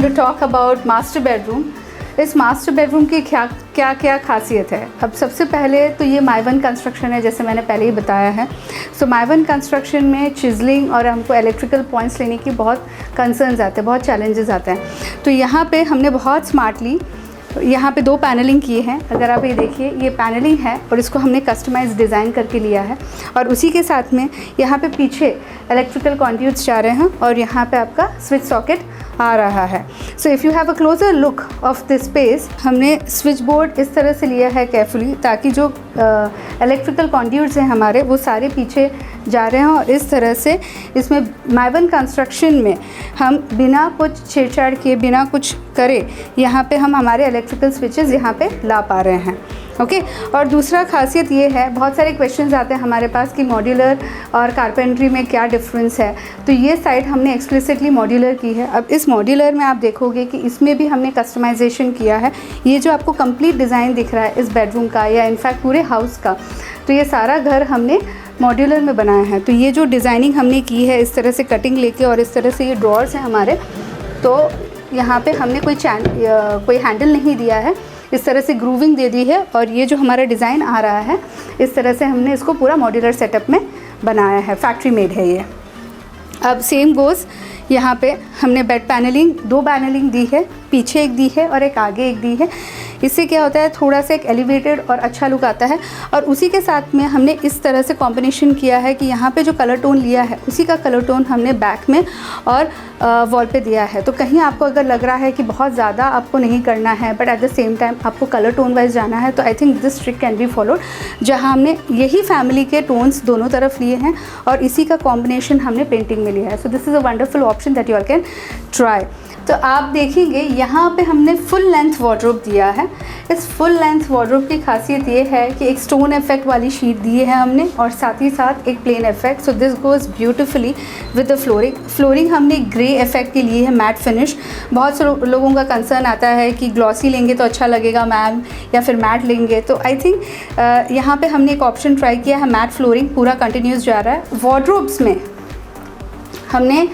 To talk about master bedroom. इस master bedroom की क्या क्या खासियत है। अब सबसे पहले तो ये माइवन कंस्ट्रक्शन है, जैसे मैंने पहले ही बताया है। सो माइवन कंस्ट्रक्शन में चिजलिंग और हमको इलेक्ट्रिकल पॉइंट्स लेने की बहुत कंसर्न्स आते हैं, बहुत चैलेंजेस आते हैं। तो यहाँ पे हमने बहुत स्मार्टली यहाँ पे 2 पैनलिंग किए हैं। अगर आप ये देखिए, ये पैनलिंग है और इसको हमने कस्टमाइज डिज़ाइन करके लिया है, और उसी के साथ में यहाँ पे पीछे इलेक्ट्रिकल कॉन्ड्यूट्स जा रहे हैं और यहाँ पे आपका स्विच सॉकेट आ रहा है। सो if you have a closure look of this space, हमने स्विच बोर्ड इस तरह से लिया है केयरफुली, ताकि जो इलेक्ट्रिकल कॉन्ड्यूट्स हैं हमारे वो सारे पीछे जा रहे हैं। और इस तरह से इसमें माइवन कंस्ट्रक्शन में हम बिना कुछ छेड़छाड़ किए, बिना कुछ करे, यहाँ पे हम हमारे इलेक्ट्रिकल स्विचेस यहाँ पे ला पा रहे हैं। ओके और दूसरा खासियत ये है, बहुत सारे क्वेश्चंस आते हैं हमारे पास कि मॉड्यूलर और कारपेंट्री में क्या डिफरेंस है। तो ये साइड हमने एक्सप्लिसिटली मॉड्यूलर की है। अब इस मॉड्यूलर में आप देखोगे कि इसमें भी हमने कस्टमाइजेशन किया है। ये जो आपको कंप्लीट डिज़ाइन दिख रहा है इस बेडरूम का या इनफैक्ट पूरे हाउस का, तो ये सारा घर हमने मॉड्यूलर में बनाया है। तो ये जो डिज़ाइनिंग हमने की है, इस तरह से कटिंग लेके, और इस तरह से ये ड्रॉर्स हैं हमारे, तो यहाँ पे हमने कोई हैंडल नहीं दिया है, इस तरह से ग्रूविंग दे दी है। और ये जो हमारा डिज़ाइन आ रहा है, इस तरह से हमने इसको पूरा मॉड्यूलर सेटअप में बनाया है, फैक्ट्री मेड है ये। अब सेम गोज़ यहाँ पे हमने बेड पैनलिंग 2 पैनलिंग दी है, पीछे एक दी है और एक आगे एक दी है। इससे क्या होता है, थोड़ा सा एक एलिवेटेड और अच्छा लुक आता है। और उसी के साथ में हमने इस तरह से कॉम्बिनेशन किया है कि यहाँ पे जो कलर टोन लिया है उसी का कलर टोन हमने बैक में और वॉल पे दिया है। तो कहीं आपको अगर लग रहा है कि बहुत ज़्यादा आपको नहीं करना है, but at the same time आपको कलर टोन वाइज जाना है, तो I think this trick can be followed, जहाँ हमने यही फैमिली के टोन्स दोनों तरफ लिए हैं और इसी का कॉम्बिनेशन हमने पेंटिंग में लिया है। So this is a wonderful option that you all can try. तो आप देखेंगे यहाँ पे हमने फुल लेंथ वार्डरोब दिया है। इस फुल लेंथ वार्डरोब की खासियत ये है कि एक स्टोन इफेक्ट वाली शीट दी है हमने, और साथ ही साथ एक plain effect. So this goes beautifully with the flooring हमने ग्रे इफेक्ट के लिए है, मैट फिनिश। बहुत से लोगों का कंसर्न आता है कि ग्लॉसी लेंगे तो अच्छा लगेगा मैम, या फिर मैट लेंगे, तो आई थिंक यहाँ पे हमने एक ऑप्शन ट्राई किया है, मैट फ्लोरिंग पूरा कंटिन्यूस जा रहा है। वार्डरोब्स में हमने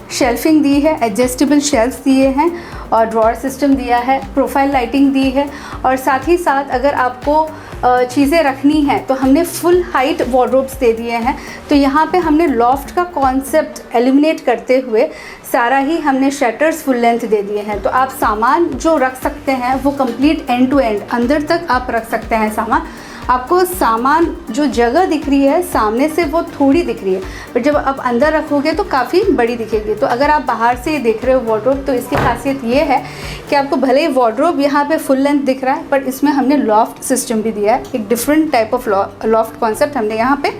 शेल्फिंग दी है, एडजस्टेबल शेल्फ्स दिए हैं और ड्रॉअर सिस्टम दिया है, प्रोफाइल लाइटिंग दी है, और साथ ही साथ अगर आपको चीज़ें रखनी है तो हमने फुल हाइट वार्डरोब्स दे दिए हैं। तो यहाँ पे हमने लॉफ्ट का कॉन्सेप्ट एलिमिनेट करते हुए सारा ही हमने शटर्स फुल लेंथ दे दिए हैं। तो आप सामान जो रख सकते हैं वो कंप्लीट एंड टू एंड अंदर तक आप रख सकते हैं सामान। आपको सामान जो जगह दिख रही है सामने से वो थोड़ी दिख रही है, बट जब आप अंदर रखोगे तो काफ़ी बड़ी दिखेगी। तो अगर आप बाहर से देख रहे हो वार्डरोब, तो इसकी खासियत ये है कि आपको भले ही वार्डरोब यहाँ पे फुल लेंथ दिख रहा है, पर इसमें हमने लॉफ्ट सिस्टम भी दिया है। एक different type of loft concept हमने यहाँ पे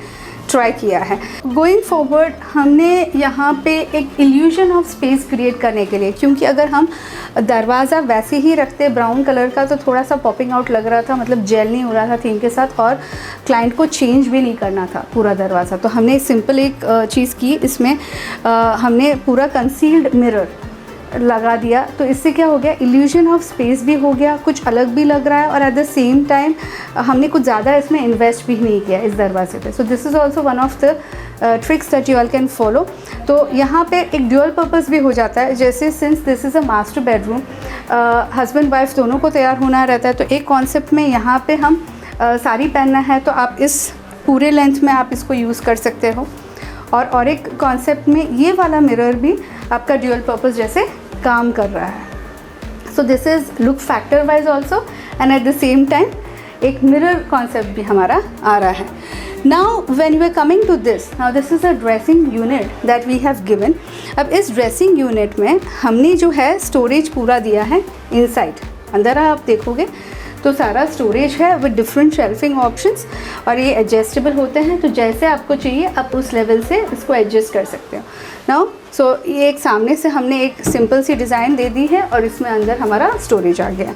ट्राई किया है। गोइंग फॉरवर्ड हमने यहाँ पे एक इल्यूजन ऑफ स्पेस क्रिएट करने के लिए, क्योंकि अगर हम दरवाज़ा वैसे ही रखते ब्राउन कलर का तो थोड़ा सा पॉपिंग आउट लग रहा था, मतलब जेल नहीं हो रहा था थीम के साथ, और क्लाइंट को चेंज भी नहीं करना था पूरा दरवाज़ा। तो हमने सिंपल एक चीज़ की, इसमें हमने पूरा कंसील्ड मिरर लगा दिया। तो इससे क्या हो गया, इल्यूजन ऑफ स्पेस भी हो गया, कुछ अलग भी लग रहा है, और एट द सेम टाइम हमने कुछ ज़्यादा इसमें इन्वेस्ट भी नहीं किया इस दरवाजे पे। सो this is also one of the tricks that you all can follow. तो यहाँ पे एक ड्यूअल पर्पस भी हो जाता है, जैसे since this is a master bedroom, husband wife दोनों को तैयार होना रहता है। तो एक कॉन्सेप्ट में यहाँ पे हम साड़ी पहनना है तो आप इस पूरे लेंथ में आप इसको यूज़ कर सकते हो, और एक कॉन्सेप्ट में ये वाला मिरर भी आपका ड्यूअल पर्पस जैसे काम कर रहा है। So this is look factor wise also, and at the same time एक मिरर कॉन्सेप्ट भी हमारा आ रहा है। Now when you are coming to this, now this is a dressing unit that we have given. अब इस dressing unit में हमने जो है स्टोरेज पूरा दिया है इनसाइड। अंदर आप देखोगे तो सारा स्टोरेज है विद डिफरेंट शेल्फिंग ऑप्शंस, और ये एडजस्टेबल होते हैं, तो जैसे आपको चाहिए आप उस लेवल से इसको एडजस्ट कर सकते हो। नाउ सो ये एक सामने से हमने एक सिंपल सी डिज़ाइन दे दी है और इसमें अंदर हमारा स्टोरेज आ गया।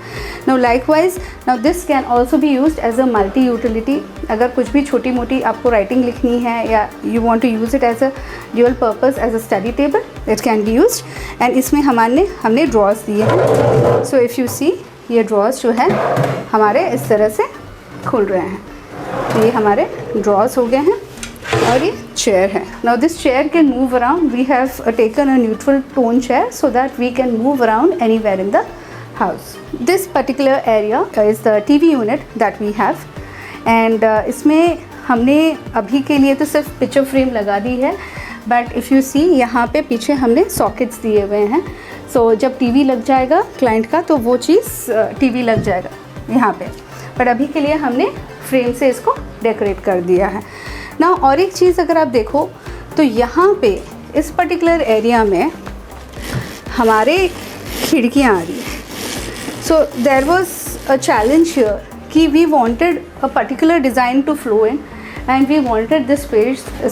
Now likewise, now this can also be used as a multi utility. अगर कुछ भी छोटी मोटी आपको राइटिंग लिखनी है या you want to use it as a dual purpose as a study table, it can be used. And इसमें हमने ड्रॉर्स दिए हैं। सो इफ़ यू सी, ये ड्रॉर्स जो है हमारे इस तरह से खुल रहे हैं। तो ये हमारे ड्रॉर्स हो गए हैं। और ये चेयर है. Now this chair can move around. We have taken a neutral tone chair so that we can move around anywhere in the house. This particular area is the TV unit that we have and इसमें हमने अभी के लिए तो सिर्फ picture frame लगा दी है, but if you सी यहाँ पे पीछे हमने सॉकेट्स दिए हुए हैं. सो जब टीवी लग जाएगा क्लाइंट का तो वो चीज़ टीवी लग जाएगा यहाँ पे, बट अभी के लिए हमने फ्रेम से इसको डेकोरेट कर दिया है ना. और एक चीज़ अगर आप देखो तो यहाँ पे इस पर्टिकुलर एरिया में हमारे खिड़कियाँ आ रही है. So there was a challenge here कि we wanted a particular design to flow in and we wanted this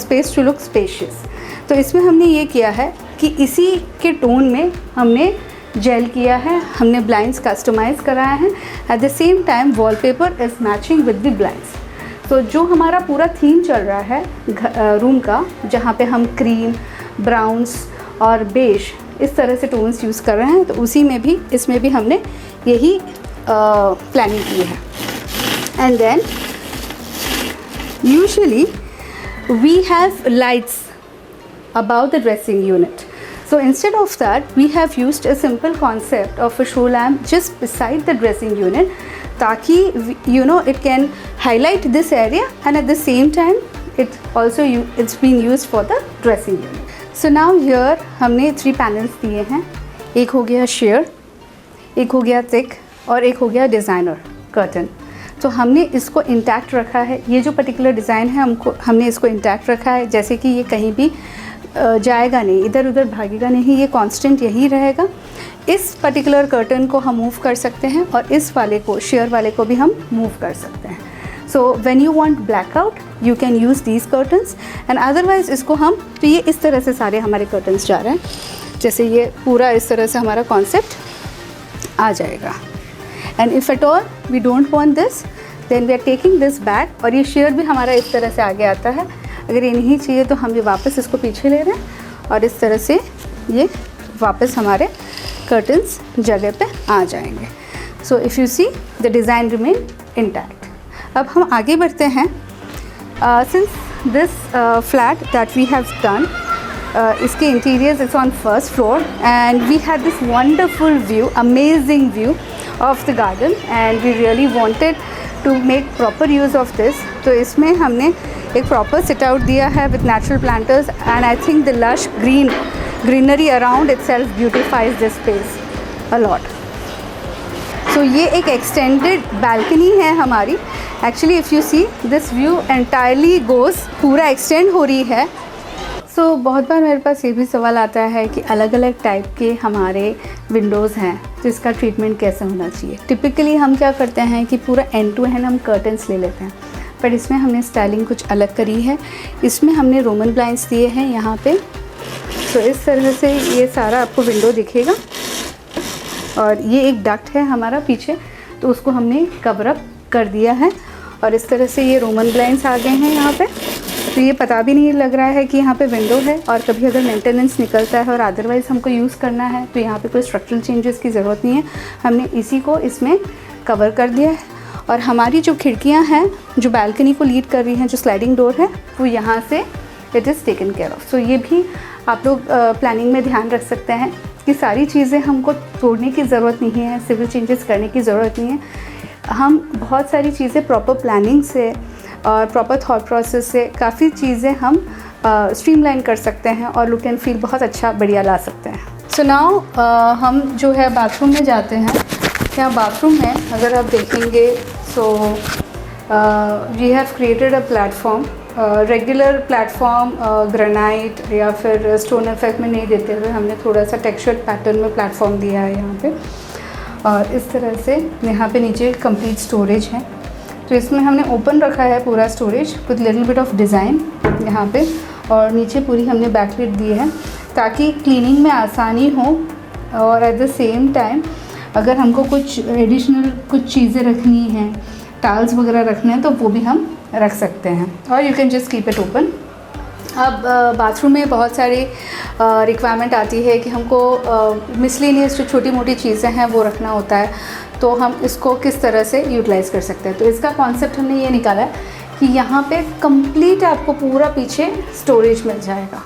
space to look spacious. तो इसमें हमने ये किया है कि इसी के टोन में हमने जेल किया है, हमने ब्लाइंड्स कस्टमाइज़ कराया है. Eight the same time wallpaper is matching with the blinds. तो जो हमारा पूरा थीम चल रहा है रूम का, जहाँ पे हम क्रीम, ब्राउन्स और बेज इस तरह से टोन्स यूज़ कर रहे हैं, तो उसी में भी इसमें भी हमने यही प्लानिंग की है. And then usually we have lights above the dressing unit. So instead of that we have used a simple concept of a show lamp just beside the dressing unit, ताकि you know it can highlight this area and at the same time it's been used for the dressing unit. So now here हमने 3 panels दिए हैं. एक हो गया sheer, एक हो गया thick और एक हो गया designer curtain. तो हमने इसको इंटैक्ट रखा है. ये जो पर्टिकुलर डिज़ाइन है हमने इसको इंटैक्ट रखा है, जैसे कि ये कहीं भी जाएगा नहीं, इधर उधर भागेगा नहीं, ये कांस्टेंट यही रहेगा. इस पर्टिकुलर कर्टन को हम मूव कर सकते हैं और इस वाले को, शेयर वाले को भी हम मूव कर सकते हैं. So when you want blackout you can use these curtains and otherwise इसको हम, तो ये इस तरह से सारे हमारे कर्टन्स जा रहे हैं, जैसे ये पूरा इस तरह से हमारा कॉन्सेप्ट आ जाएगा. And if at all we don't want this then we are taking this back. और ये शेयर भी हमारा इस तरह से आगे आता है. अगर ये नहीं चाहिए तो हम ये वापस इसको पीछे ले रहे हैं और इस तरह से ये वापस हमारे कर्टन्स जगह पे आ जाएंगे. So if you see the design remain intact. अब हम आगे बढ़ते हैं. Since this flat that we have done, इसके interiors it's on first floor and we had this wonderful view, amazing view of the garden and we really wanted to make proper use of this. तो इसमें हमने एक proper sit out दिया है with natural planters and I think the lush greenery around itself beautifies this space a lot. So ये एक extended balcony है हमारी. Actually if you see this view entirely goes, पूरा एक्सटेंड हो रही है. सो बहुत बार मेरे पास ये भी सवाल आता है कि अलग अलग टाइप के हमारे विंडोज़ हैं, तो इसका ट्रीटमेंट कैसे होना चाहिए. टिपिकली हम क्या करते हैं कि पूरा एंड टू एंड हम कर्टन्स ले लेते हैं, पर इसमें हमने स्टाइलिंग कुछ अलग करी है. इसमें हमने रोमन ब्लाइंड्स दिए हैं यहाँ पे. तो इस तरह से ये सारा आपको विंडो दिखेगा और ये एक डक्ट है हमारा पीछे, तो उसको हमने कवर अप कर दिया है. और इस तरह से ये रोमन ब्लाइंड्स आ गए हैं यहाँ पे, तो ये पता भी नहीं लग रहा है कि यहाँ पे विंडो है. और कभी अगर मेंटेनेंस निकलता है और अदरवाइज़ हमको यूज़ करना है तो यहाँ पे कोई स्ट्रक्चरल चेंजेस की ज़रूरत नहीं है. हमने इसी को इसमें कवर कर दिया है. और हमारी जो खिड़कियाँ हैं जो बालकनी को लीड कर रही हैं, जो स्लाइडिंग डोर है, वो यहाँ से it is taken care of. So ये भी आप लोग प्लानिंग में ध्यान रख सकते हैं कि सारी चीज़ें हमको तोड़ने की ज़रूरत नहीं है, सिविल चेंजेस करने की ज़रूरत नहीं है. हम बहुत सारी चीज़ें प्रॉपर प्लानिंग से और प्रॉपर थॉट प्रोसेस से काफ़ी चीज़ें हम स्ट्रीमलाइन कर सकते हैं और लुक एंड फील बहुत अच्छा बढ़िया ला सकते हैं. सो नाउ हम जो है बाथरूम में जाते हैं. यहाँ बाथरूम है, अगर आप देखेंगे so we have created a platform, regular platform granite या फिर स्टोन इफेक्ट में नहीं देते हुए हमने थोड़ा सा टेक्सचर्ड पैटर्न में प्लेटफॉर्म दिया है यहाँ पे. और इस तरह से यहाँ पे नीचे कंप्लीट स्टोरेज है. तो इसमें हमने ओपन रखा है पूरा storage with little bit of design यहाँ पे, और नीचे पूरी हमने बैकलिट दी है ताकि क्लीनिंग में आसानी हो. और एट द सेम टाइम अगर हमको कुछ एडिशनल कुछ चीज़ें रखनी हैं, टाल्स वगैरह रखने हैं, तो वो भी हम रख सकते हैं. और you can just keep it open. अब बाथरूम में बहुत सारी रिक्वायरमेंट आती है कि हमको मिसलेनियस जो छोटी मोटी चीज़ें हैं वो रखना होता है, तो हम इसको किस तरह से यूटिलाइज़ कर सकते हैं. तो इसका कॉन्सेप्ट हमने ये निकाला है कि यहाँ पे कंप्लीट आपको पूरा पीछे स्टोरेज मिल जाएगा।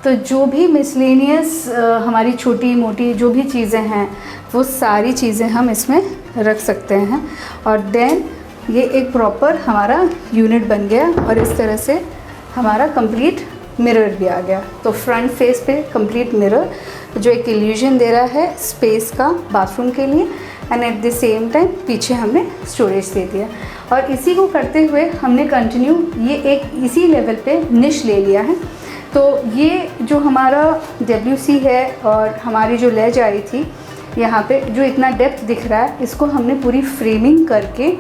तो जो भी मिसलेनियस हमारी छोटी मोटी जो भी चीज़ें हैं वो सारी चीज़ें हम इसमें रख सकते हैं। और देन ये एक प्रॉपर हमारा यूनिट बन गया और इस तरह से हमारा कंप्लीट मिरर भी आ गया। तो फ्रंट फेस पे कंप्लीट मिरर जो एक इल्यूजन दे रहा है स्पेस का बाथरूम के लिए, and at the same time पीछे हमने स्टोरेज दे दिया। और इसी को करते हुए हमने कंटिन्यू ये एक इसी लेवल पे निश ले लिया है। तो ये जो हमारा WC है और हमारी जो लेज आई थी यहाँ पे जो इतना डेप्थ दिख रहा है, इसको हमने पूरी फ्रेमिंग करके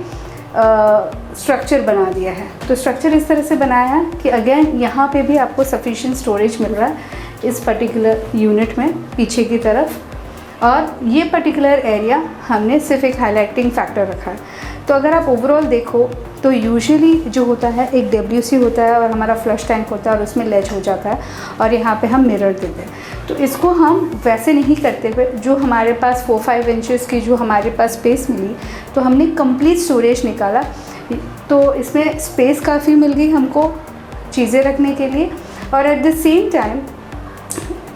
स्ट्रक्चर बना दिया है। तो स्ट्रक्चर इस तरह से बनाया है कि अगेन यहाँ पे भी आपको सफिशिएंट स्टोरेज मिल रहा है इस पर्टिकुलर यूनिट में पीछे की तरफ। और ये पर्टिकुलर एरिया हमने सिर्फ एक हाईलाइटिंग फैक्टर रखा है। तो अगर आप ओवरऑल देखो तो यूजुअली जो होता है एक WC होता है और हमारा फ्लश टैंक होता है और उसमें लेज हो जाता है और यहाँ पे हम मिरर देते हैं। तो इसको हम वैसे नहीं करते हुए जो हमारे पास 4-5 इंचेस की जो हमारे पास स्पेस मिली तो हमने कंप्लीट स्टोरेज निकाला। तो इसमें स्पेस काफ़ी मिल गई हमको चीज़ें रखने के लिए, और एट द सेम टाइम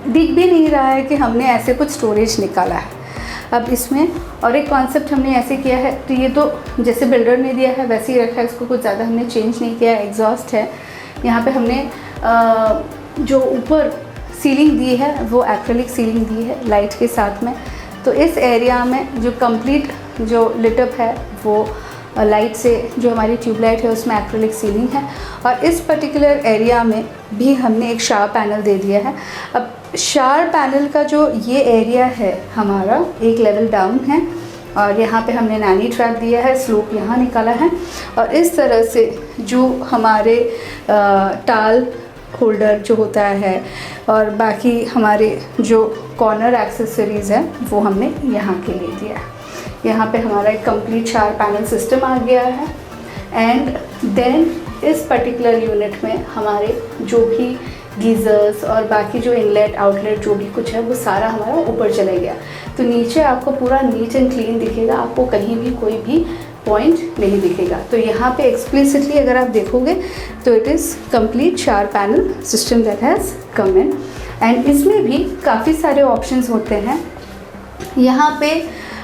दिख भी नहीं रहा है कि हमने ऐसे कुछ स्टोरेज निकाला है। अब इसमें और एक कॉन्सेप्ट हमने ऐसे किया है, तो ये तो जैसे बिल्डर ने दिया है वैसे ही रखा है, इसको कुछ ज़्यादा हमने चेंज नहीं किया है। एग्जॉस्ट है यहाँ पे हमने जो ऊपर सीलिंग दी है वो एक्रेलिक सीलिंग दी है लाइट के साथ में। तो इस एरिया में जो कंप्लीट जो लिटअप है वो लाइट से जो हमारी ट्यूबलाइट है उसमें एक्रेलिक सीलिंग है। और इस पर्टिकुलर एरिया में भी हमने एक शावर पैनल दे दिया है। अब शावर पैनल का जो ये एरिया है हमारा एक लेवल डाउन है और यहाँ पे हमने नैनी ट्रैप दिया है, स्लोप यहाँ निकाला है। और इस तरह से जो हमारे टाल होल्डर जो होता है और बाकी हमारे जो कॉर्नर एक्सेसरीज़ हैं वो हमने यहाँ के लिए दिया है। यहाँ पे हमारा एक कंप्लीट शावर पैनल सिस्टम आ गया है। एंड देन इस पर्टिकुलर यूनिट में हमारे जो भी गीज़र्स और बाकी जो इनलेट आउटलेट जो भी कुछ है वो सारा हमारा ऊपर चला गया। तो नीचे आपको पूरा नीट एंड क्लीन दिखेगा, आपको कहीं भी कोई भी पॉइंट नहीं दिखेगा। तो यहाँ पे एक्सप्लिसिटली अगर आप देखोगे तो it is complete shower panel system that has come in. And इसमें भी काफ़ी सारे ऑप्शंस होते हैं। यहाँ पे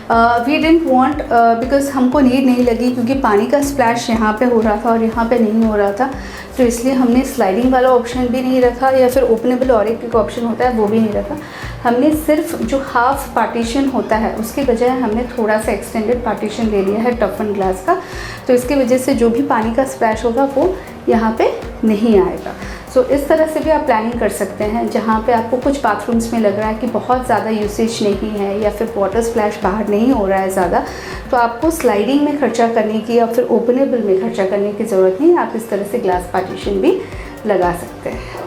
वी डिडंट वांट बिकॉज हमको नीड नहीं लगी क्योंकि पानी का स्प्लैश यहाँ पे हो रहा था और यहाँ पे नहीं हो रहा था, तो इसलिए हमने स्लाइडिंग वाला ऑप्शन भी नहीं रखा या फिर ओपनेबल और एक ऑप्शन होता है वो भी नहीं रखा। हमने सिर्फ जो हाफ पार्टीशन होता है उसके बजाय हमने थोड़ा सा एक्सटेंडेड पार्टीशन ले लिया है टफन ग्लास का। तो इसके वजह से जो भी पानी का स्प्लैश होगा वो यहाँ पे नहीं आएगा। सो इस तरह से भी आप प्लानिंग कर सकते हैं जहाँ पे आपको कुछ बाथरूम्स में लग रहा है कि बहुत ज़्यादा यूसेज नहीं है या फिर वाटर स्प्लैश बाहर नहीं हो रहा है ज़्यादा, तो आपको स्लाइडिंग में खर्चा करने की या फिर ओपनेबल में खर्चा करने की ज़रूरत नहीं। आप इस तरह से ग्लास पार्टीशन भी लगा सकते हैं।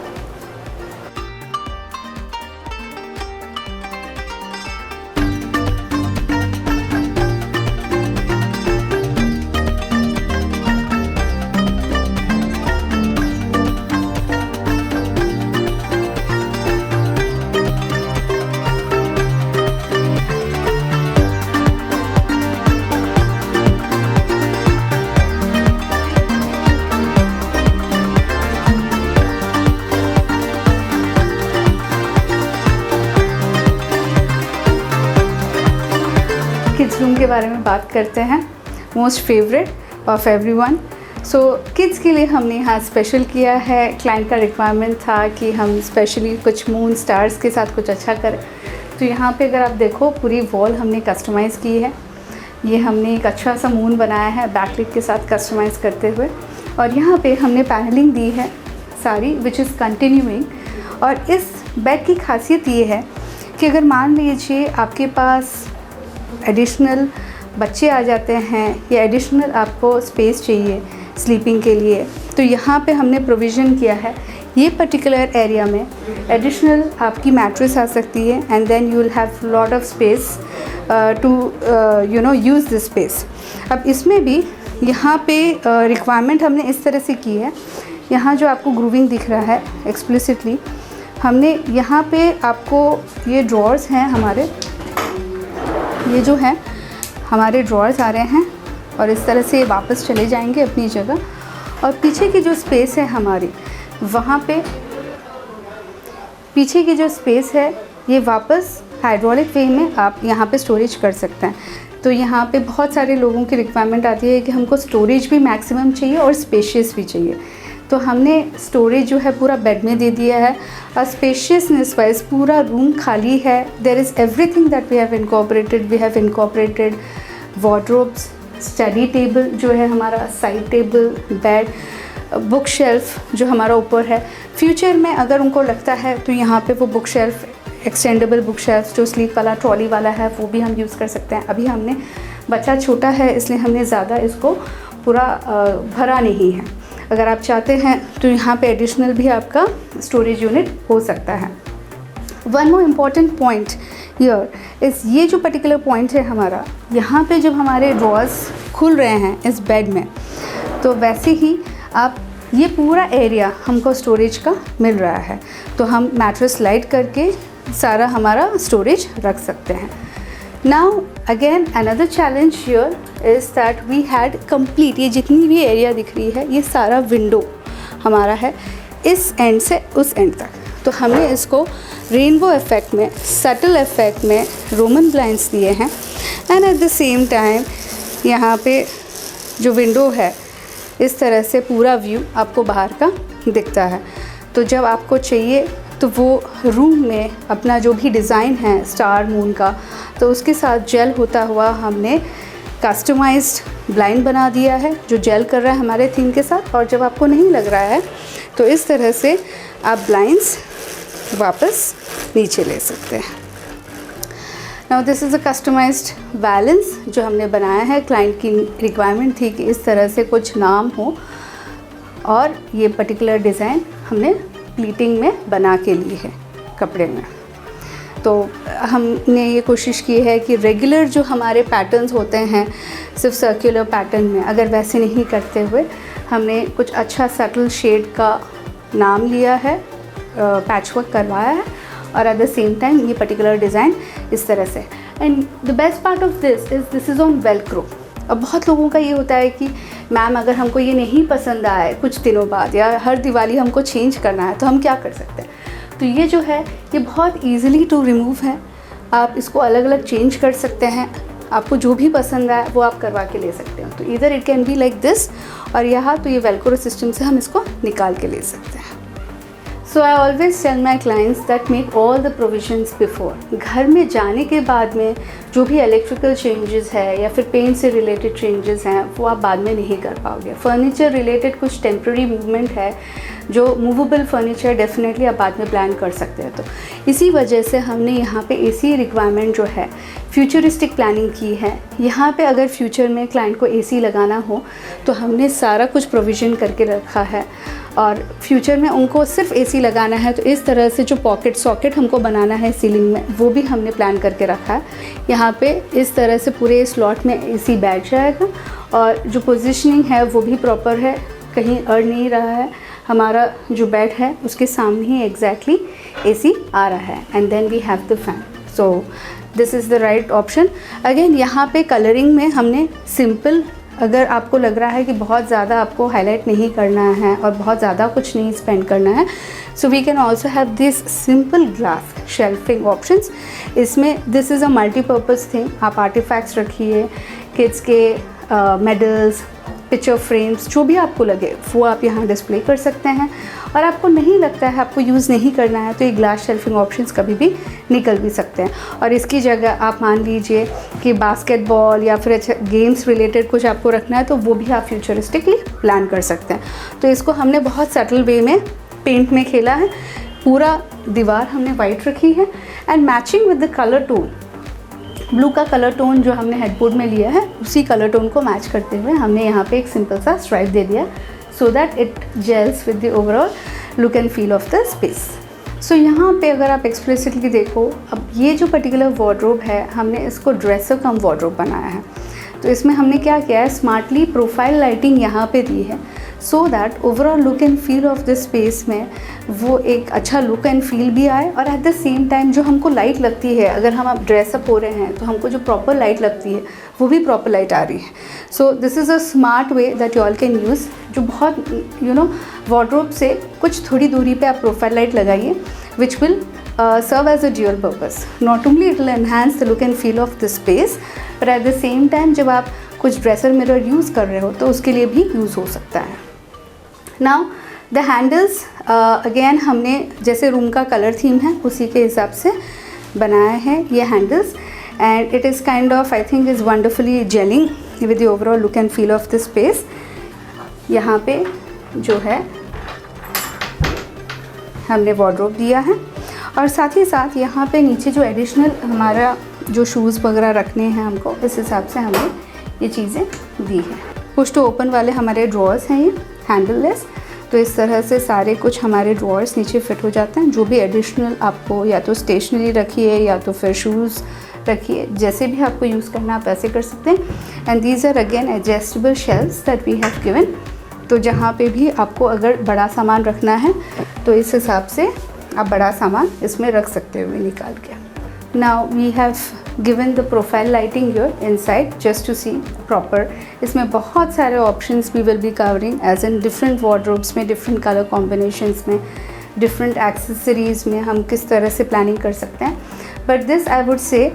किड्स रूम के बारे में बात करते हैं, most favourite of everyone. So kids के लिए हमने यहाँ स्पेशल किया है। क्लाइंट का रिक्वायरमेंट था कि हम स्पेशली कुछ मून स्टार्स के साथ कुछ अच्छा करें। तो यहाँ पे अगर आप देखो पूरी वॉल हमने कस्टमाइज़ की है। ये हमने एक अच्छा सा मून बनाया है बैकलिट के साथ कस्टमाइज़ करते हुए, और यहाँ पे हमने पैनलिंग दी है सारी विच इज़ कंटिन्यूइंग। और इस बेड की खासियत ये है कि अगर मान लीजिए आपके पास एडिशनल बच्चे आ जाते हैं या एडिशनल आपको स्पेस चाहिए स्लीपिंग के लिए, तो यहाँ पे हमने प्रोविज़न किया है ये पर्टिकुलर एरिया में एडिशनल आपकी मैट्रेस आ सकती है and then you will have lot of space to use this space. अब इसमें भी यहाँ पे रिक्वायरमेंट हमने इस तरह से की है। यहाँ जो आपको ग्रूविंग दिख रहा है एक्सप्लिसिटली हमने यहाँ पे आपको ये ड्रॉर्स हैं हमारे, ये जो है हमारे ड्रॉर्स आ रहे हैं और इस तरह से वापस चले जाएंगे अपनी जगह। और पीछे की जो स्पेस है हमारी, वहाँ पे पीछे की जो स्पेस है ये वापस हाइड्रोलिक वे में आप यहाँ पे स्टोरेज कर सकते हैं। तो यहाँ पे बहुत सारे लोगों की रिक्वायरमेंट आती है कि हमको स्टोरेज भी मैक्सिमम चाहिए और स्पेशियस भी चाहिए। तो हमने स्टोरेज जो है पूरा बेड में दे दिया है और स्पेशियसनेस वाइज पूरा रूम खाली है। There is everything that we have incorporated wardrobes, study table जो है हमारा, side table, bed, book shelf जो हमारा ऊपर है। फ्यूचर में अगर उनको लगता है तो यहाँ पे वो book shelf, extendable book shelf जो स्लीप वाला, ट्रॉली वाला है, वो भी हम यूज़ कर सकते हैं। अभी हमने, बच्चा छोटा है इसलिए हमने ज़्यादा इसको पूरा भरा नहीं है। अगर आप चाहते हैं तो यहाँ पे एडिशनल भी आपका स्टोरेज यूनिट हो सकता है। One more important point here इस, ये जो पर्टिकुलर पॉइंट है हमारा, यहाँ पे जब हमारे ड्रॉर्स खुल रहे हैं इस बेड में, तो वैसे ही आप ये पूरा एरिया हमको स्टोरेज का मिल रहा है। तो हम मैट्रेस स्लाइड करके सारा हमारा स्टोरेज रख सकते हैं। Now again another challenge here is that we had complete, ये जितनी भी एरिया दिख रही है ये सारा विंडो हमारा है इस एंड से उस एंड तक। तो हमने इसको रेनबो इफ़ेक्ट में, सटल इफ़ेक्ट में रोमन ब्लाइंड्स दिए हैं and at the same time यहाँ पे जो विंडो है इस तरह से पूरा व्यू आपको बाहर का दिखता है। तो जब आपको चाहिए तो वो रूम में अपना जो भी डिज़ाइन है स्टार मून का, तो उसके साथ जेल होता हुआ हमने कस्टमाइज्ड ब्लाइंड बना दिया है जो जेल कर रहा है हमारे थीम के साथ। और जब आपको नहीं लग रहा है तो इस तरह से आप ब्लाइंड्स वापस नीचे ले सकते हैं। Now this is a customised balance जो हमने बनाया है। क्लाइंट की रिक्वायरमेंट थी कि इस तरह से कुछ नाम हो और ये पर्टिकुलर डिज़ाइन हमने प्लीटिंग में बना के ली है कपड़े में। तो हमने ये कोशिश की है कि रेगुलर जो हमारे पैटर्न्स होते हैं सिर्फ सर्कुलर पैटर्न में, अगर वैसे नहीं करते हुए हमने कुछ अच्छा सटल शेड का नाम लिया है, पैचवर्क करवाया है और एट द सेम टाइम ये पर्टिकुलर डिज़ाइन इस तरह से। And the best part of this is on Velcro. अब बहुत लोगों का ये होता है कि मैम अगर हमको ये नहीं पसंद आए कुछ दिनों बाद या हर दिवाली हमको चेंज करना है तो हम क्या कर सकते हैं। तो ये जो है ये बहुत ईजिली टू रिमूव है। आप इसको अलग अलग चेंज कर सकते हैं, आपको जो भी पसंद आए वो आप करवा के ले सकते हैं। तो इधर it can be like this और यहाँ तो ये वेलक्रो सिस्टम से हम इसको निकाल के ले सकते हैं। So I always tell my clients that make all the provisions before. घर में जाने के बाद में जो भी इलेक्ट्रिकल चेंजेस है या फिर पेंट से रिलेटेड चेंजेस हैं वो आप बाद में नहीं कर पाओगे। फर्नीचर रिलेटेड कुछ टेम्प्रेरी मूवमेंट है, जो मूवेबल फर्नीचर डेफिनेटली आप बाद में प्लान कर सकते हैं। तो इसी वजह से हमने यहाँ पे एसी रिक्वायरमेंट जो है फ्यूचरिस्टिक प्लानिंग की है। यहाँ पे अगर फ्यूचर में क्लाइंट को एसी लगाना हो तो हमने सारा कुछ प्रोविज़न करके रखा है और फ्यूचर में उनको सिर्फ एसी लगाना है तो इस तरह से जो पॉकेट सॉकेट हमको बनाना है सीलिंग में वो भी हमने प्लान करके रखा है। यहाँ पे इस तरह से पूरे स्लॉट में एसी बैठ जाएगा और जो पोजीशनिंग है वो भी प्रॉपर है, कहीं अड़ नहीं रहा है। हमारा जो बेड है उसके सामने ही एग्जैक्टली एसी आ रहा है and then we have the fan. So this is the right option. Again यहाँ पे कलरिंग में हमने सिंपल, अगर आपको लग रहा है कि बहुत ज़्यादा आपको हाईलाइट नहीं करना है और बहुत ज़्यादा कुछ नहीं स्पेंड करना है, so we can also have this simple glass shelving options. इसमें this is a multipurpose thing. आप आर्टिफैक्ट्स रखिए, किड्स के मेडल्स, पिक्चर फ्रेम्स, जो भी आपको लगे वो आप यहाँ डिस्प्ले कर सकते हैं। और आपको नहीं लगता है आपको यूज़ नहीं करना है तो ये ग्लास शेल्फिंग ऑप्शंस कभी भी निकल भी सकते हैं। और इसकी जगह आप मान लीजिए कि बास्केटबॉल या फिर गेम्स रिलेटेड कुछ आपको रखना है तो वो भी आप फ्यूचरिस्टिकली प्लान कर सकते हैं। तो इसको हमने बहुत सटल वे में पेंट में खेला है। पूरा दीवार हमने वाइट रखी है and matching with the colour tone, blue का कलर टोन जो हमने हेडबोर्ड में लिया है उसी कलर टोन को मैच करते हुए हमने यहाँ पे एक सिंपल सा स्ट्राइप दे दिया so that it gels with the overall look and feel of the space. So यहाँ पे अगर आप एक्सप्लिसिटली देखो, अब ये जो पर्टिकुलर वार्डरोब है हमने इसको ड्रेसर कम वार्डरोब बनाया है। तो इसमें हमने क्या किया है, स्मार्टली प्रोफाइल लाइटिंग यहाँ पे दी है so that overall look and feel of this space में वो एक अच्छा लुक एंड फील भी आए, और एट द सेम टाइम जो हमको लाइट लगती है, अगर हम अब ड्रेसअप हो रहे हैं तो हमको जो प्रॉपर लाइट लगती है वो भी प्रॉपर लाइट आ रही है. So this is a smart way that you all can use, जो बहुत वार्डरोब से कुछ थोड़ी दूरी पे आप प्रोफाइल लाइट लगाइए, which will serve as a dual purpose. Not only it will enhance the look and feel of the space, but at the same time जब आप कुछ ड्रेसर मिरर यूज़ कर रहे हो तो उसके लिए भी यूज़ हो सकता है. Now the handles again हमने जैसे रूम का कलर थीम है उसी के हिसाब से बनाया है ये handles, and it is kind of I think is wonderfully gelling with the overall look and feel of the space. यहाँ पे जो है हमने वार्डरोब दिया है, और साथ ही साथ यहाँ पे नीचे जो एडिशनल हमारा जो शूज़ वगैरह रखने हैं हमको, इस हिसाब से हमने ये चीज़ें दी है. पुश टू ओपन वाले हमारे ड्रॉर्स हैं ये हैंडल लेस, तो इस तरह से सारे कुछ हमारे ड्रॉर्स नीचे फिट हो जाते हैं. जो भी एडिशनल आपको या तो स्टेशनरी रखिए या तो फिर शूज़ रखिए, जैसे भी आपको यूज़ करना आप ऐसे कर सकते हैं. And these are again adjustable shelves that we have given, तो जहाँ पे भी आपको अगर बड़ा सामान रखना है तो इस हिसाब से आप बड़ा सामान इसमें रख सकते हो निकाल के. Now we have given the profile lighting your inside just to see proper. इसमें बहुत सारे options we will be covering as in different wardrobes में, डिफरेंट कलर कॉम्बिनेशंस में, डिफरेंट एक्सेसरीज़ में हम किस तरह से प्लानिंग कर सकते हैं. But this I would say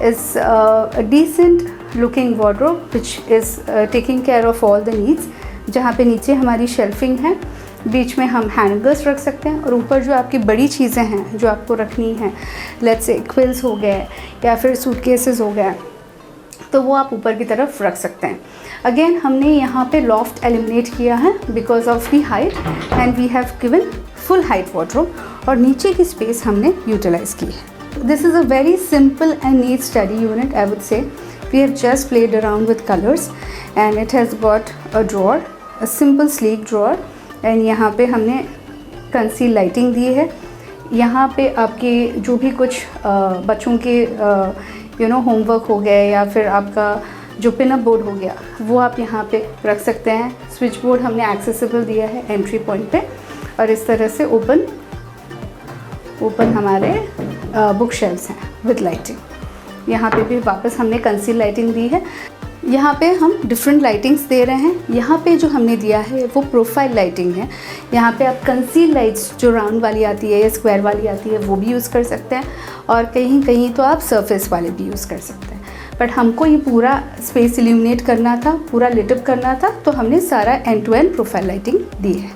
is a decent looking wardrobe which is taking care of all the needs. जहाँ पे नीचे हमारी शेल्फिंग है, बीच में हम हैंगर्स रख सकते हैं, और ऊपर जो आपकी बड़ी चीज़ें हैं जो आपको रखनी है, लेट्स से क्विल्स हो गए या फिर सूटकेसेस हो गए, तो वो आप ऊपर की तरफ रख सकते हैं. अगेन हमने यहाँ पे लॉफ्ट एलिमिनेट किया है because of the height, and we have given full height wardrobe, और नीचे की स्पेस हमने यूटिलाइज़ की है. This is a very simple and neat study unit I would say. We have just played around with colours and it has got a drawer, a simple sleek drawer, and यहाँ पे हमने conceal lighting दी है. यहाँ पे आपके जो भी कुछ बच्चों के होमवर्क हो गए या फिर आपका जो पिनअप बोर्ड हो गया वो आप यहाँ पे रख सकते हैं. स्विच बोर्ड हमने एक्सेसिबल दिया है एंट्री पॉइंट पे, और इस तरह से ओपन हमारे बुक शेल्फ्स हैं विद लाइटिंग. यहाँ पे भी वापस हमने कंसील लाइटिंग दी है. यहाँ पे हम डिफरेंट लाइटिंग्स दे रहे हैं. यहाँ पे जो हमने दिया है वो प्रोफाइल लाइटिंग है. यहाँ पे आप कंसील लाइट्स जो राउंड वाली आती है या स्क्वायर वाली आती है वो भी यूज़ कर सकते हैं, और कहीं कहीं तो आप सरफेस वाले भी यूज़ कर सकते हैं. बट हमको ये पूरा स्पेस इल्यूमिनेट करना था, पूरा लिटअप करना था, तो हमने सारा end to end profile lighting दी है.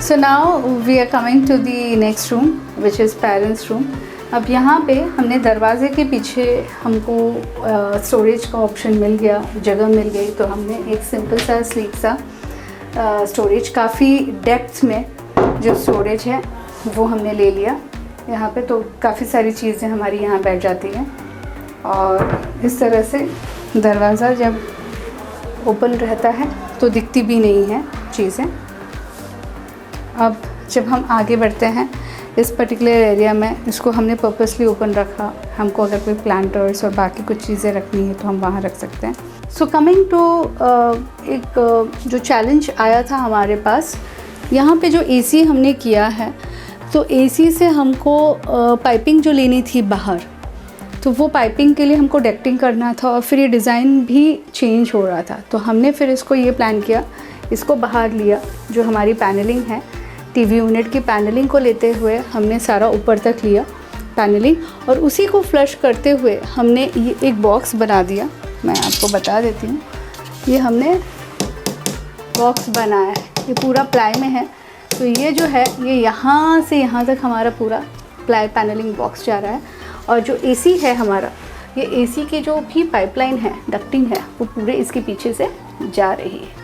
So now we are coming to the next room which is parents room. अब यहाँ पे हमने दरवाज़े के पीछे हमको स्टोरेज का ऑप्शन मिल गया, जगह मिल गई, तो हमने एक सिंपल सा स्लीक सा स्टोरेज, काफ़ी डेप्थ में जो स्टोरेज है वो हमने ले लिया यहाँ पे. तो काफ़ी सारी चीज़ें हमारी यहाँ बैठ जाती हैं, और इस तरह से दरवाज़ा जब ओपन रहता है तो दिखती भी नहीं है चीज़ें. अब जब हम आगे बढ़ते हैं इस पर्टिकुलर एरिया में, इसको हमने पर्पसली ओपन रखा. हमको अगर कोई प्लांटर्स और बाकी कुछ चीज़ें रखनी है तो हम वहाँ रख सकते हैं. सो कमिंग टू एक जो चैलेंज आया था हमारे पास, यहाँ पे जो एसी हमने किया है, तो एसी से हमको पाइपिंग जो लेनी थी बाहर, तो वो पाइपिंग के लिए हमको डेक्टिंग करना था, और फिर ये डिज़ाइन भी चेंज हो रहा था. तो हमने फिर इसको ये प्लान किया, इसको बाहर लिया. जो हमारी पैनलिंग है, टीवी यूनिट की पैनलिंग को लेते हुए हमने सारा ऊपर तक लिया पैनलिंग, और उसी को फ्लश करते हुए हमने ये एक बॉक्स बना दिया. मैं आपको बता देती हूँ, ये हमने बॉक्स बनाया है, ये पूरा प्लाई में है. तो ये जो है ये यहाँ से यहाँ तक हमारा पूरा प्लाई पैनलिंग बॉक्स जा रहा है. और जो एसी है हमारा, ये एसी की जो भी पाइपलाइन है, डक्टिंग है, वो पूरे इसके पीछे से जा रही है.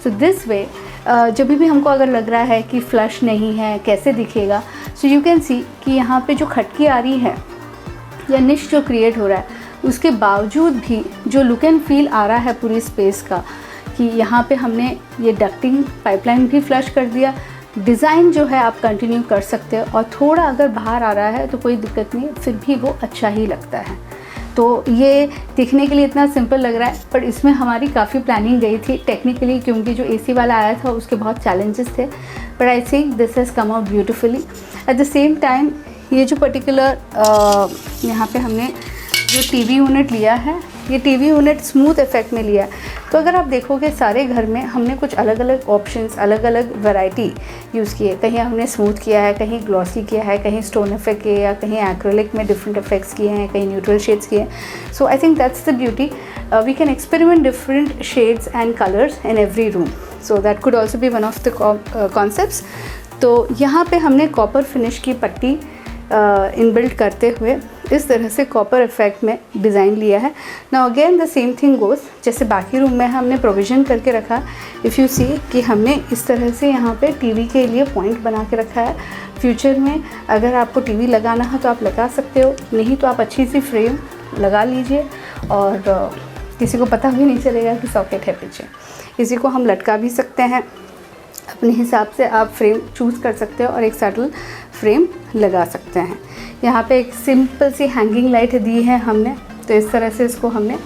सो दिस वे जब भी हमको अगर लग रहा है कि फ्लश नहीं है, कैसे दिखेगा, सो यू कैन सी कि यहाँ पे जो खटकी आ रही है या निश जो क्रिएट हो रहा है, उसके बावजूद भी जो लुक एंड फील आ रहा है पूरी स्पेस का, कि यहाँ पे हमने ये डक्टिंग पाइपलाइन भी फ्लश कर दिया। डिज़ाइन जो है आप कंटिन्यू कर सकते हो, और थोड़ा अगर बाहर आ रहा है तो कोई दिक्कत नहीं, फिर भी वो अच्छा ही लगता है। तो ये दिखने के लिए इतना सिंपल लग रहा है, पर इसमें हमारी काफ़ी प्लानिंग गई थी टेक्निकली, क्योंकि जो एसी वाला आया था उसके बहुत चैलेंजेस थे, but I think this has come out beautifully. Eight the same time ये जो पर्टिकुलर यहाँ पे हमने जो टीवी यूनिट लिया है, ये टीवी यूनिट स्मूथ इफेक्ट में लिया है। तो अगर आप देखोगे सारे घर में हमने कुछ अलग अलग ऑप्शंस, अलग अलग वैरायटी यूज़ की है। कहीं हमने स्मूथ किया है, कहीं ग्लॉसी किया है, कहीं स्टोन इफेक्ट किया, या कहीं एक्रेलिक में डिफरेंट इफेक्ट्स किए हैं, कहीं न्यूट्रल शेड्स किए हैं। So I think that's the beauty, we can experiment different shades and colours in every room, so that could also be one of the concepts. तो यहाँ पे हमने कॉपर फिनिश की पट्टी इनबिल्ट करते हुए इस तरह से कॉपर इफेक्ट में डिज़ाइन लिया है। Now again the same thing goes, जैसे बाकी रूम में हमने प्रोविज़न करके रखा, इफ़ यू सी कि हमने इस तरह से यहाँ पे टीवी के लिए पॉइंट बना के रखा है। फ्यूचर में अगर आपको टीवी लगाना है तो आप लगा सकते हो, नहीं तो आप अच्छी सी फ्रेम लगा लीजिए और किसी को पता भी नहीं चलेगा कि सॉकेट है पीछे। इसी को हम लटका भी सकते हैं, अपने हिसाब से आप फ्रेम चूज़ कर सकते हो और एक सटल फ्रेम लगा सकते हैं। यहाँ पे एक सिंपल सी हैंगिंग लाइट दी है हमने, तो इस तरह से इसको हमने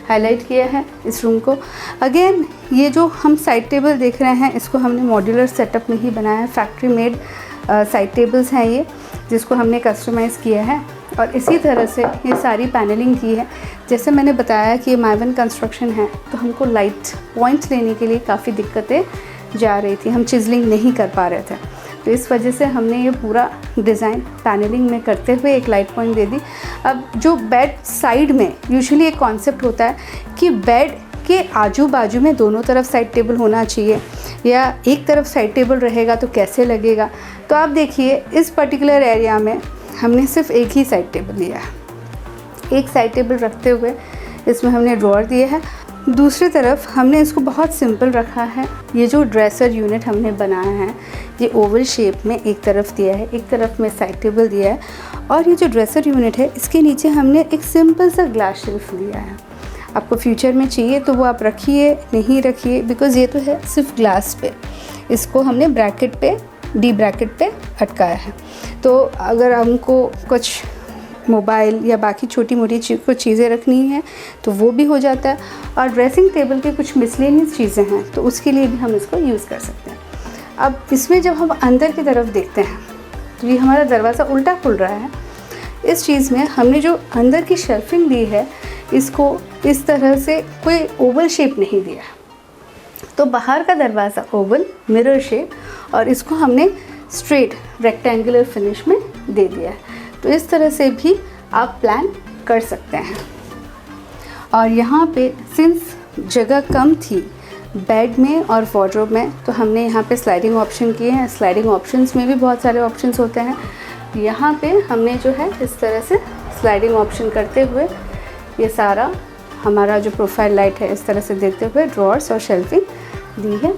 हाईलाइट किया है इस रूम को। अगेन ये जो हम साइड टेबल देख रहे हैं, इसको हमने मॉड्यूलर सेटअप में ही बनाया है। फैक्ट्री मेड साइड टेबल्स हैं ये, जिसको हमने कस्टमाइज़ किया है, और इसी तरह से ये सारी पैनलिंग की है। जैसे मैंने बताया कि ये माइवन कंस्ट्रक्शन है, तो हमको लाइट पॉइंट्स लेने के लिए काफ़ी दिक्कतें जा रही थी, हम चिजलिंग नहीं कर पा रहे थे। तो इस वजह से हमने ये पूरा डिज़ाइन पैनलिंग में करते हुए एक लाइट पॉइंट दे दी। अब जो बेड साइड में यूजुअली एक कॉन्सेप्ट होता है कि बेड के आजू बाजू में दोनों तरफ साइड टेबल होना चाहिए, या एक तरफ साइड टेबल रहेगा तो कैसे लगेगा। तो आप देखिए इस पर्टिकुलर एरिया में हमने सिर्फ एक ही साइड टेबल लिया है। एक साइड टेबल रखते हुए इसमें हमने ड्रॉअर दिए हैं। दूसरी तरफ हमने इसको बहुत सिंपल रखा है। ये जो ड्रेसर यूनिट हमने बनाया है, ये ओवल शेप में एक तरफ दिया है, एक तरफ में साइड टेबल दिया है, और ये जो ड्रेसर यूनिट है इसके नीचे हमने एक सिंपल सा ग्लास शेल्फ दिया है। आपको फ्यूचर में चाहिए तो वो आप रखिए, नहीं रखिए, बिकॉज़ ये तो है सिर्फ ग्लास पे। इसको हमने ब्रैकेट पे, डी ब्रैकेट पे अटकाया है। तो अगर हमको कुछ मोबाइल या बाकी छोटी मोटी कुछ चीज़ें रखनी है तो वो भी हो जाता है, और ड्रेसिंग टेबल के कुछ मिसलेनियस चीज़ें हैं तो उसके लिए भी हम इसको यूज़ कर सकते हैं। अब इसमें जब हम अंदर की तरफ देखते हैं तो ये हमारा दरवाज़ा उल्टा खुल रहा है। इस चीज़ में हमने जो अंदर की शेल्फिंग दी है, इसको इस तरह से कोई ओवल शेप नहीं दिया, तो बाहर का दरवाज़ा ओवल मिरर शेप, और इसको हमने स्ट्रेट रेक्टेंगुलर फिनिश में दे दिया है। तो इस तरह से भी आप प्लान कर सकते हैं। और यहाँ पे सिंस जगह कम थी बेड में और वार्डरोब में, तो हमने यहाँ पे स्लाइडिंग ऑप्शन किए हैं। स्लाइडिंग ऑप्शंस में भी बहुत सारे ऑप्शंस होते हैं। यहाँ पे हमने जो है इस तरह से स्लाइडिंग ऑप्शन करते हुए ये सारा हमारा जो प्रोफाइल लाइट है इस तरह से देते हुए ड्रॉअर्स और शेल्फिंग दी है,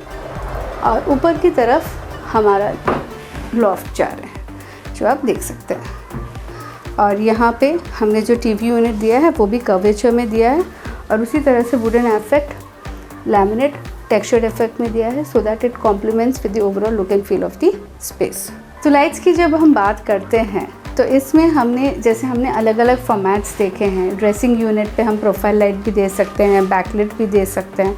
और ऊपर की तरफ हमारा लॉफ्ट जा रहे हैं जो आप देख सकते हैं। और यहाँ पे हमने जो टीवी यूनिट दिया है वो भी कर्वेचर में दिया है, और उसी तरह से wooden effect laminate textured effect में दिया है, so that it compliments with the overall look and feel of the space. तो लाइट्स की जब हम बात करते हैं तो इसमें हमने अलग अलग फॉर्मेट्स देखे हैं। ड्रेसिंग यूनिट पे हम प्रोफाइल लाइट भी दे सकते हैं, बैकलाइट भी दे सकते हैं।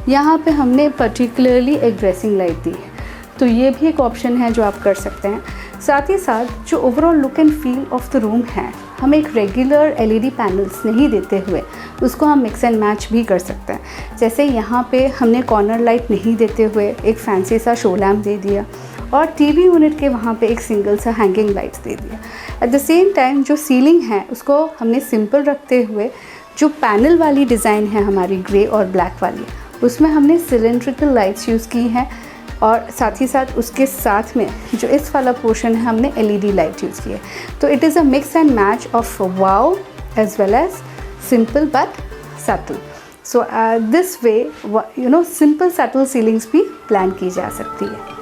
यहाँ पे हमने पर्टिकुलरली एक ड्रेसिंग लाइट दी है, तो ये भी एक ऑप्शन है जो आप कर सकते हैं। साथ ही साथ जो overall look and feel of the room है, हम एक रेगुलर एलईडी पैनल्स नहीं देते हुए उसको हम मिक्स एंड मैच भी कर सकते हैं। जैसे यहाँ पे हमने कॉर्नर लाइट नहीं देते हुए एक फैंसी सा शो लैम्प दे दिया, और टीवी यूनिट के वहाँ पे एक सिंगल सा हैंगिंग लाइट्स दे दिया। एट द सेम टाइम जो सीलिंग है उसको हमने सिंपल रखते हुए जो पैनल वाली डिज़ाइन है हमारी ग्रे और ब्लैक वाली, उसमें हमने सिलेंड्रिकल लाइट्स यूज़ की हैं, और साथ ही साथ उसके साथ में जो इस वाला पोर्शन है हमने एलईडी लाइट यूज़ की है। तो it is a mix and match of wow as well as simple but subtle. So this way simple subtle ceilings भी प्लान की जा सकती है।